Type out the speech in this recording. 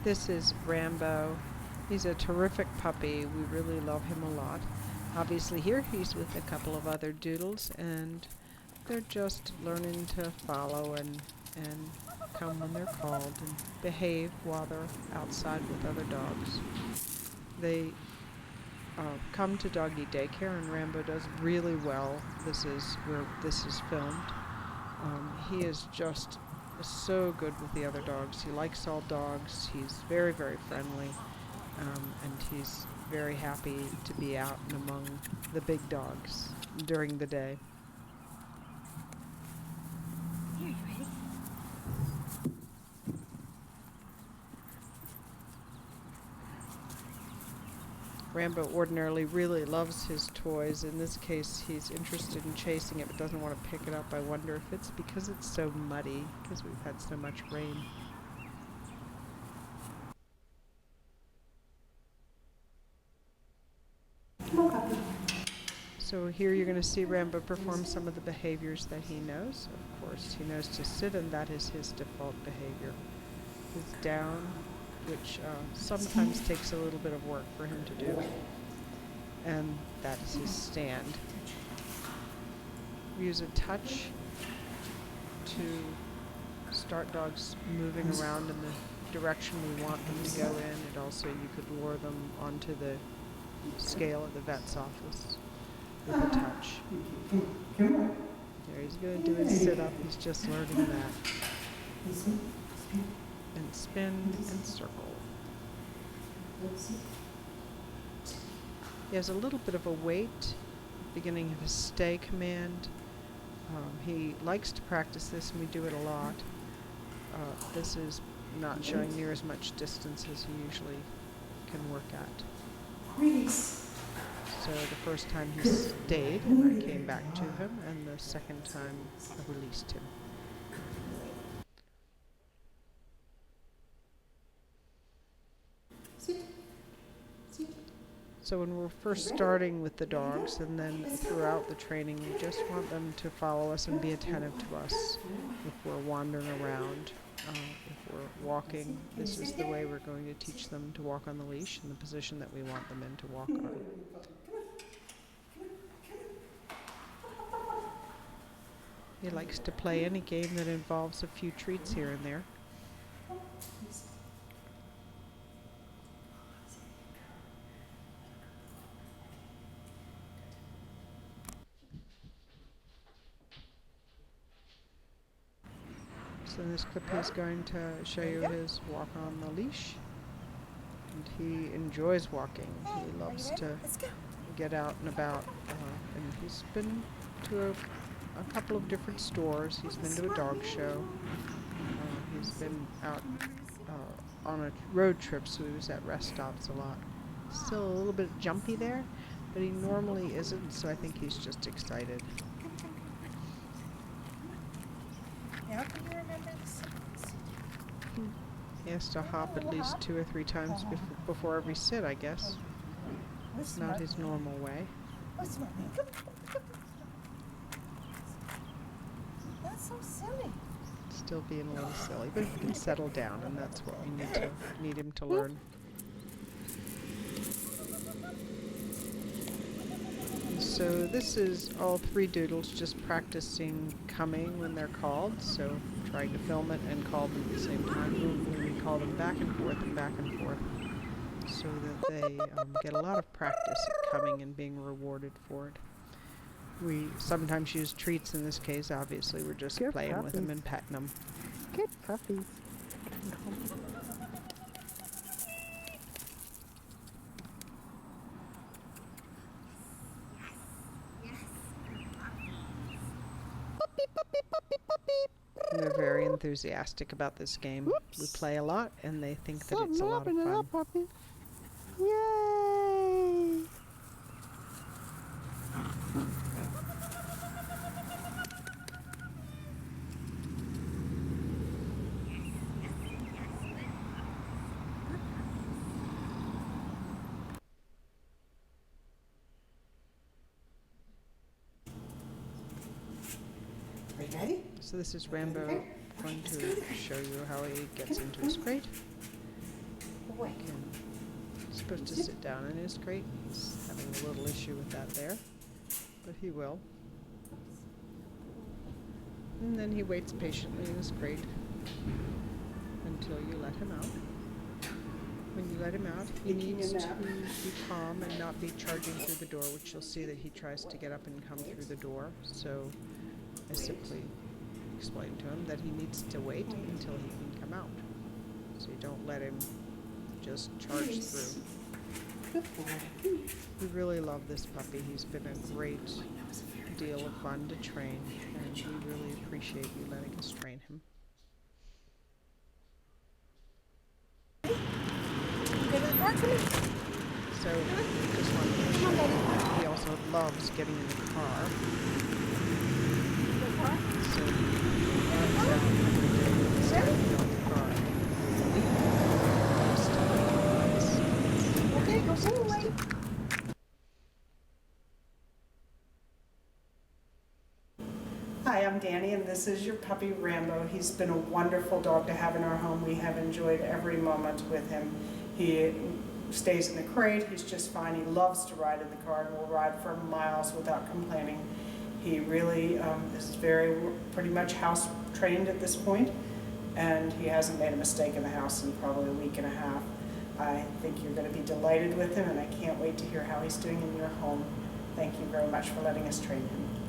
This is Rambo. He's a terrific puppy. We really love him a lot. Obviously here he's with a couple of other doodles, and they're just learning to follow and come when they're called and behave while they're outside with other dogs. They come to doggy daycare, and Rambo does really well. This is where this is filmed. He is just so good with the other dogs. He likes all dogs. He's very, very friendly, and he's very happy to be out and among the big dogs during the day. Here, you ready? Rambo ordinarily really loves his toys. In this case, he's interested in chasing it but doesn't want to pick it up. I wonder if it's because it's so muddy, because we've had so much rain. So here you're going to see Rambo perform some of the behaviors that he knows. Of course, he knows to sit, and that is his default behavior. His down, which sometimes takes a little bit of work for him to do, and that is his stand. We use a touch to start dogs moving around in the direction we want them to go in. And also you could lure them onto the scale at the vet's office with a touch. There, he's going to do his sit-up. He's just learning that. And spin and circle. He has a little bit of a wait, beginning of his stay command. He likes to practice this, and we do it a lot. This is not showing near as much distance as he usually can work at. So the first time he stayed, and I came back to him, and the second time I released him. So when we're first starting with the dogs, and then throughout the training, we just want them to follow us and be attentive to us. If we're wandering around, if we're walking, this is the way we're going to teach them to walk on the leash in the position that we want them in to walk on. He likes to play any game that involves a few treats here and there. So in this clip he's going to show you his walk on the leash. And he enjoys walking. He loves to get out and about. And he's been to a couple of different stores. He's been to a dog show. He's been out on a road trip, so he was at rest stops a lot. Still a little bit jumpy there, but he normally isn't, so I think he's just excited. Now can you remember the sequence? He has to hop at least 2 or 3 times before every sit, I guess. It's not his normal way. That's so silly. Still being a little silly, but he can settle down, and that's what we need him to learn. So this is all 3 doodles just practicing coming when they're called, so trying to film it and call them at the same time. We call them back and forth, so that they get a lot of practice at coming and being rewarded for it. We sometimes use treats. In this case, obviously, we're just playing with them and petting them. Good puppies. They're very enthusiastic about this game. Whoops. We play a lot, and they think that Stop it's a lot of mopping it fun. up, puppy. Yay! Are you ready? So this is Rambo going to show you how he gets into his crate. He's supposed to sit down in his crate. He's having a little issue with that there, but he will. And then he waits patiently in his crate until you let him out. When you let him out, he needs to be calm and not be charging through the door, which you'll see that he tries to get up and come through the door. So I simply explain to him that he needs to wait until he can come out. So you don't let him just charge through. We really love this puppy. He's been a great deal of fun to train, and we really appreciate you letting us train him. So, just wanted to show you, he also loves getting in the car. So, he runs out every day with his dad in the car. Okay, go away. Hi, I'm Danny, and this is your puppy Rambo. He's been a wonderful dog to have in our home. We have enjoyed every moment with him. He stays in the crate. He's just fine. He loves to ride in the car and will ride for miles without complaining. He really is pretty much house trained at this point, and he hasn't made a mistake in the house in probably a week and a half. I think you're going to be delighted with him, and I can't wait to hear how he's doing in your home. Thank you very much for letting us train him.